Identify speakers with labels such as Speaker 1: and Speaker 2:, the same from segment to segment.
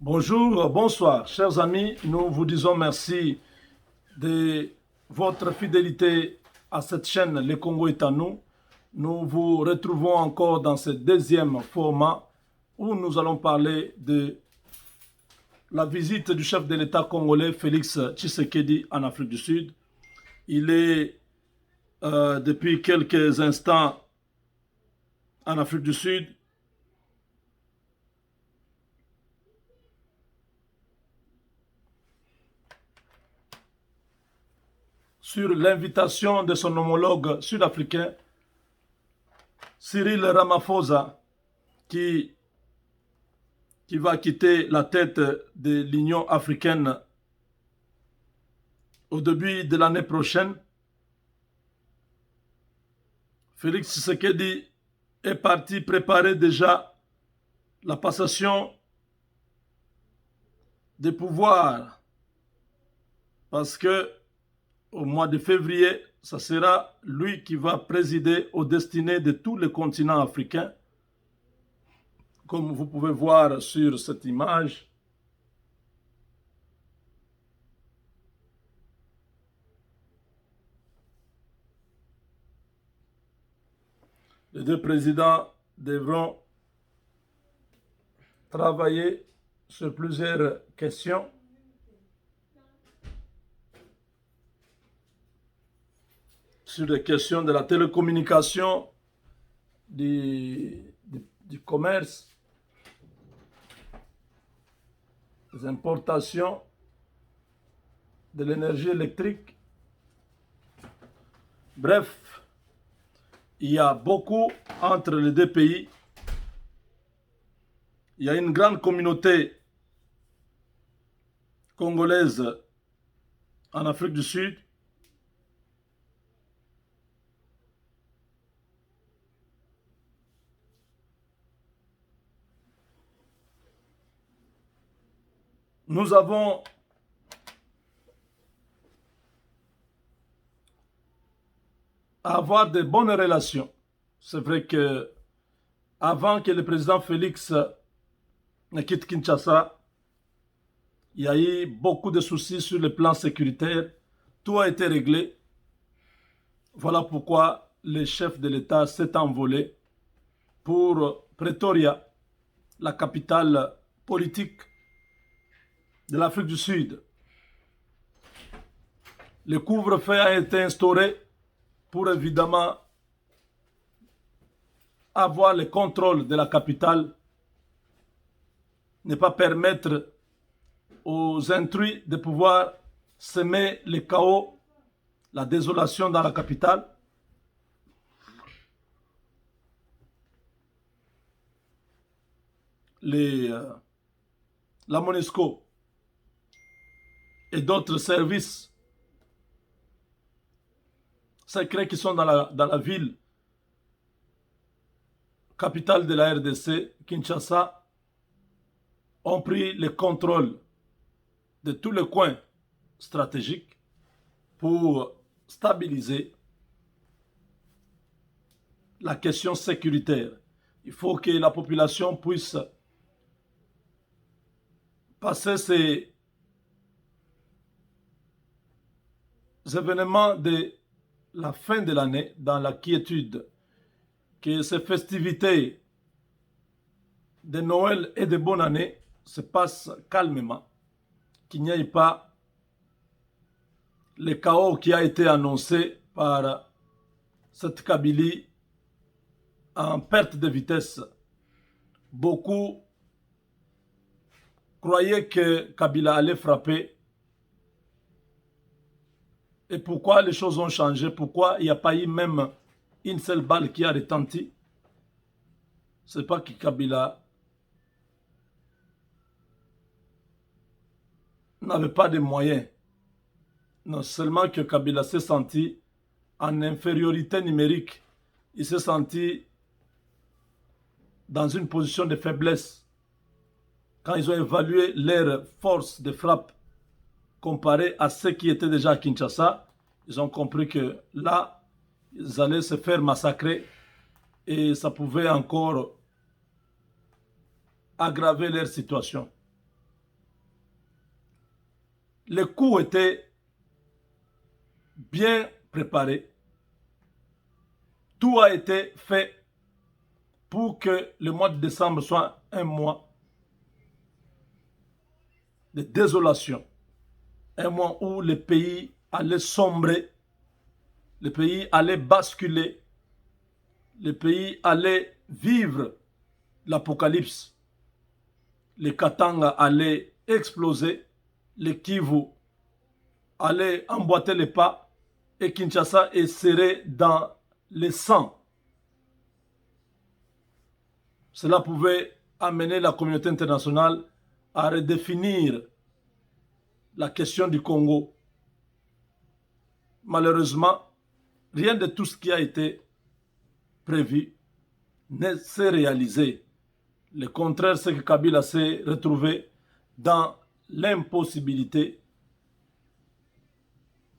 Speaker 1: Bonjour, bonsoir, chers amis. Nous vous disons merci de votre fidélité à cette chaîne Le Congo est à nous. Nous vous retrouvons encore dans ce deuxième format où nous allons parler de la visite du chef de l'État congolais Félix Tshisekedi en Afrique du Sud. Il est depuis quelques instants en Afrique du Sud. Sur l'invitation de son homologue sud-africain, Cyril Ramaphosa, qui va quitter la tête de l'Union africaine au début de l'année prochaine. Félix Tshisekedi est parti préparer déjà la passation des pouvoirs parce que au mois de février, ce sera lui qui va présider aux destinées de tous les continents africains. Comme vous pouvez voir sur cette image, les deux présidents devront travailler sur plusieurs questions. Sur les questions de la télécommunication, du commerce, des importations, de l'énergie électrique. Bref, il y a beaucoup entre les deux pays. Il y a une grande communauté congolaise en Afrique du Sud. Nous avons à avoir de bonnes relations. C'est vrai que avant que le président Félix ne quitte Kinshasa, il y a eu beaucoup de soucis sur le plan sécuritaire. Tout a été réglé. Voilà pourquoi le chef de l'État s'est envolé pour Pretoria, la capitale politique de l'Afrique du Sud. Le couvre-feu a été instauré pour évidemment avoir le contrôle de la capitale, ne pas permettre aux intrus de pouvoir semer le chaos, la désolation dans la capitale. La MONUSCO et d'autres services secrets qui sont dans la ville capitale de la RDC, Kinshasa, ont pris le contrôle de tous les coins stratégiques pour stabiliser la question sécuritaire. Il faut que la population puisse passer ces événements de la fin de l'année dans la quiétude, que ces festivités de Noël et de bonne année se passent calmement, qu'il n'y ait pas le chaos qui a été annoncé par cette Kabylie en perte de vitesse. Beaucoup croyaient que Kabila allait frapper. Et pourquoi les choses ont changé? Pourquoi il n'y a pas eu même une seule balle qui a retenti? Ce n'est pas que Kabila n'avait pas de moyens. Non seulement que Kabila s'est senti en infériorité numérique, il s'est senti dans une position de faiblesse. Quand ils ont évalué leur force de frappe comparée à ceux qui étaient déjà à Kinshasa, ils ont compris que là, ils allaient se faire massacrer et ça pouvait encore aggraver leur situation. les coups étaient bien préparés. Tout a été fait pour que le mois de décembre soit un mois de désolation. Un mois où le pays allait sombrer, le pays allait basculer, le pays allait vivre l'apocalypse. Les Katanga allaient exploser, les Kivu allaient emboîter les pas et Kinshasa est serré dans le sang. Cela pouvait amener la communauté internationale à redéfinir la question du Congo. Malheureusement, rien de tout ce qui a été prévu ne s'est réalisé. Le contraire, c'est que Kabila s'est retrouvé dans l'impossibilité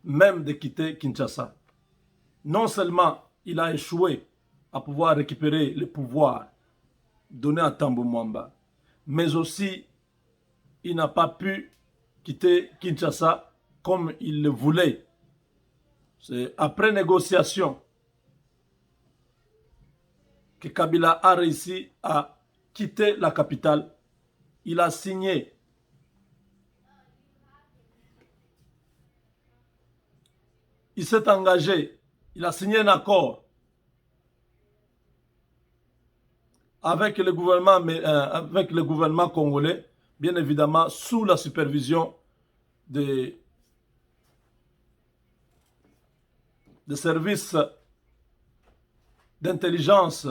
Speaker 1: même de quitter Kinshasa. Non seulement il a échoué à pouvoir récupérer le pouvoir donné à Tambo Mwamba, mais aussi il n'a pas pu quitter Kinshasa comme il le voulait. C'est après négociation que Kabila a réussi à quitter la capitale. Il a signé il s'est engagé, il a signé un accord avec le gouvernement congolais, bien évidemment sous la supervision des services d'intelligence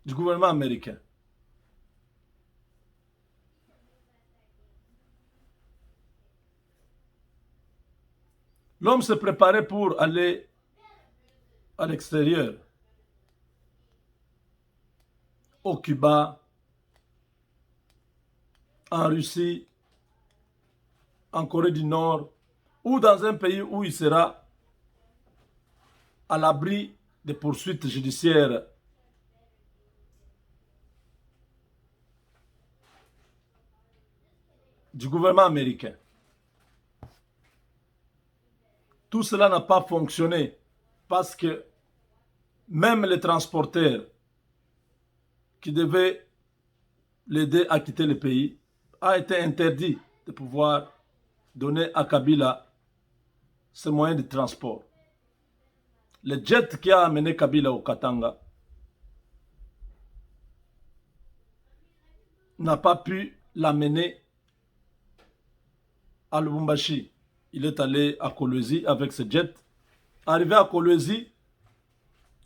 Speaker 1: du gouvernement américain. L'homme se préparait pour aller à l'extérieur, au Cuba, en Russie, en Corée du Nord, ou dans un pays où il sera à l'abri des poursuites judiciaires. Du gouvernement américain. Tout cela n'a pas fonctionné parce que même les transporteurs qui devaient l'aider à quitter le pays a été interdit de pouvoir donner à Kabila ce moyen de transport. Le jet qui a amené Kabila au Katanga n'a pas pu l'amener à Lubumbashi. Il est allé à Kolwezi avec ce jet. Arrivé à Kolwezi,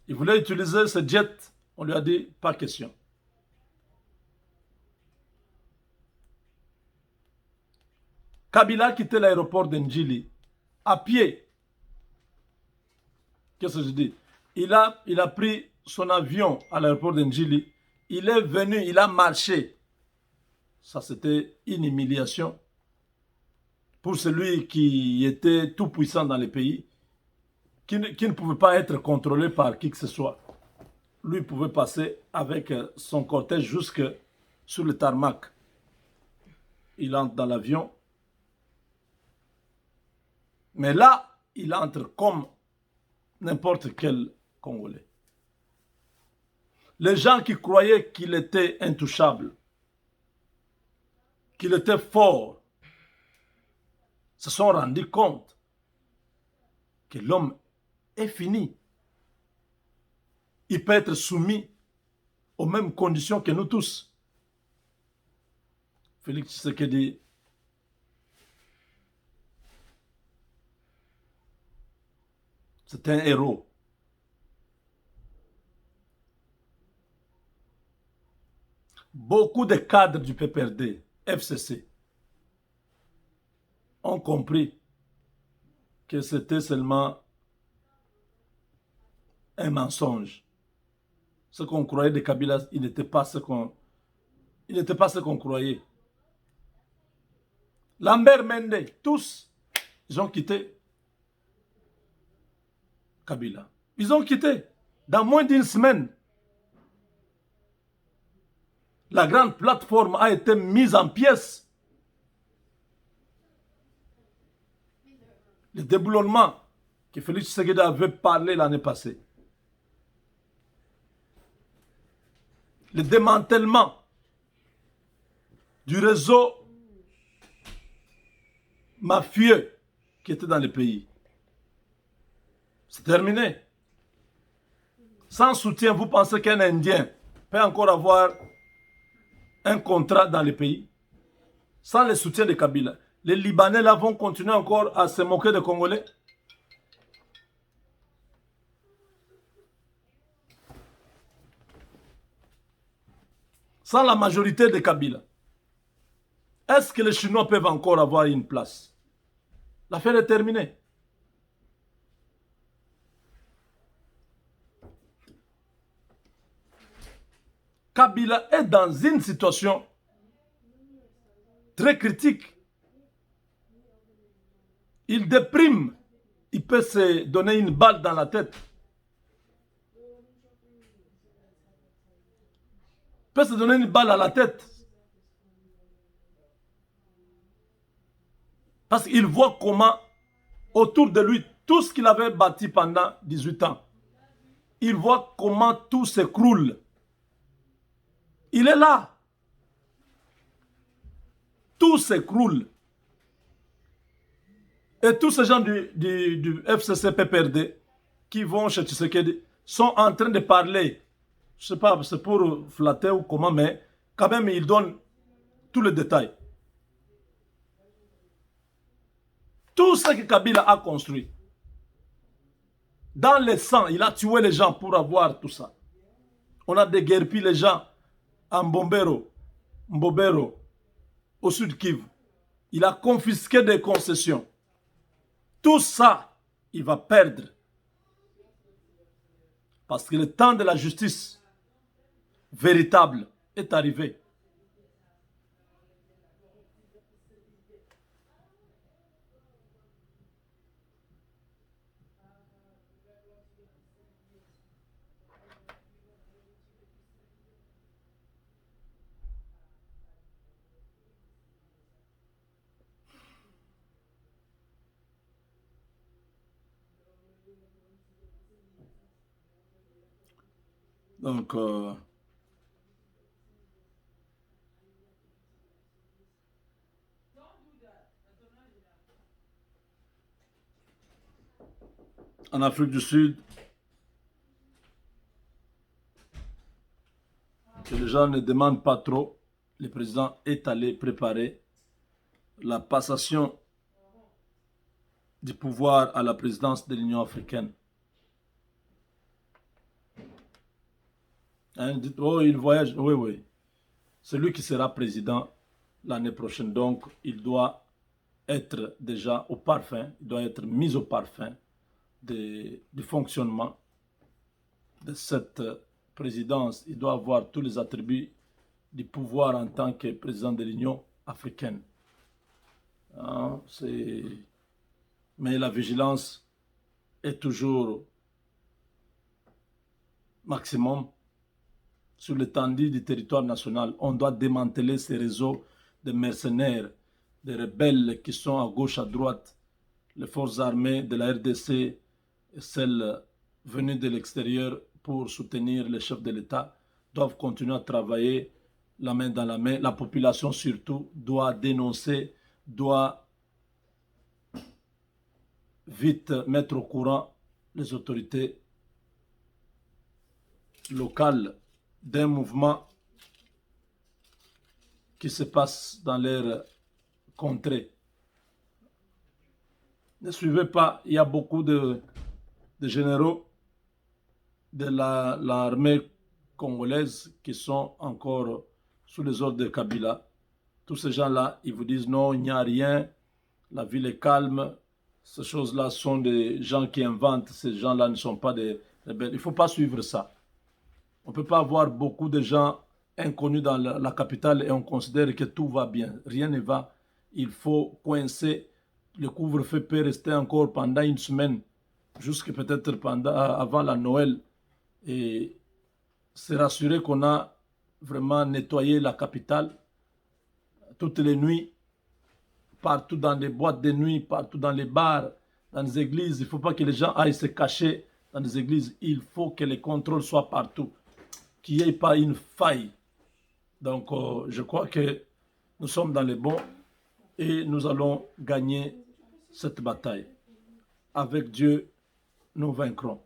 Speaker 1: il voulait utiliser ce jet. On lui a dit, pas question. Kabila a quitté l'aéroport d'Ndjili à pied. Qu'est-ce que je dis? Il a pris son avion à l'aéroport d'Ndjili. Il est venu, il a marché. Ça, c'était une humiliation pour celui qui était tout puissant dans le pays, qui ne pouvait pas être contrôlé par qui que ce soit. Lui pouvait passer avec son cortège jusque sur le tarmac. Il entre dans l'avion. Mais là, il entre comme n'importe quel Congolais. Les gens qui croyaient qu'il était intouchable, qu'il était fort, se sont rendus compte que l'homme est fini. Il peut être soumis aux mêmes conditions que nous tous. Félix Tshisekedi c'est un héros. Beaucoup de cadres du PPRD, FCC, ont compris que c'était seulement un mensonge. Ce qu'on croyait de Kabila, il n'était pas ce qu'on croyait. Lambert Mende, tous, ils ont quitté Kabila. Ils ont quitté. Dans moins d'une semaine, la grande plateforme a été mise en pièces. le déboulonnement que Félix Tshisekedi avait parlé l'année passée, le démantèlement du réseau mafieux qui était dans le pays. C'est terminé. Sans soutien, vous pensez qu'un Indien peut encore avoir un contrat dans le pays? Sans le soutien de Kabila, les Libanais là vont continuer encore à se moquer des Congolais? Sans la majorité de Kabila, est-ce que les Chinois peuvent encore avoir une place? L'affaire est terminée. Kabila est dans une situation très critique. Il déprime. Il peut se donner une balle dans la tête. Il peut se donner une balle à la tête. Parce qu'il voit comment, autour de lui, tout ce qu'il avait bâti pendant 18 ans, il voit comment tout s'écroule. Il est là. Tout s'écroule. Et tous ces gens du FCC PPRD qui vont chez Tshisekedi sont en train de parler. Je ne sais pas, c'est pour flatter ou comment, mais quand même, ils donnent tous les détails. Tout ce que Kabila a construit, dans le sang, il a tué les gens pour avoir tout ça. On a déguerpi les gens en Mbobero, au sud Kivu. Il a confisqué des concessions. Tout ça, il va perdre. Parce que le temps de la justice véritable est arrivé. Donc, en Afrique du Sud, que les gens ne demandent pas trop, le président est allé préparer la passation du pouvoir à la présidence de l'Union africaine. Hein, dites, oh, il voyage. Oui, oui. C'est lui qui sera président l'année prochaine. Donc, il doit être déjà au parfum, il doit être mis au parfum du fonctionnement de cette présidence. Il doit avoir tous les attributs du pouvoir en tant que président de l'Union africaine. Hein, mais la vigilance est toujours maximum sur l'étendue du territoire national. On doit démanteler ces réseaux de mercenaires, de rebelles qui sont à gauche, à droite, les forces armées de la RDC et celles venues de l'extérieur pour soutenir les chefs de l'État doivent continuer à travailler la main dans la main. La population surtout doit dénoncer, doit vite mettre au courant les autorités locales d'un mouvement qui se passe dans leur contrée. Ne suivez pas, il y a beaucoup de généraux de l'armée congolaise qui sont encore sous les ordres de Kabila. Tous ces gens-là, ils vous disent non, il n'y a rien, la ville est calme, ces choses-là sont des gens qui inventent, ces gens-là ne sont pas des rebelles. Il ne faut pas suivre ça. On ne peut pas avoir beaucoup de gens inconnus dans la capitale et on considère que tout va bien. Rien ne va. Il faut coincer. Le couvre-feu peut rester encore pendant une semaine, jusqu'à peut-être avant la Noël. Et se rassurer qu'on a vraiment nettoyé la capitale toutes les nuits, partout dans les boîtes de nuit, partout dans les bars, dans les églises, il ne faut pas que les gens aillent se cacher dans les églises. Il faut que les contrôles soient partout, qu'il n'y ait pas une faille. Donc, je crois que nous sommes dans les bons et nous allons gagner cette bataille. Avec Dieu, nous vaincrons.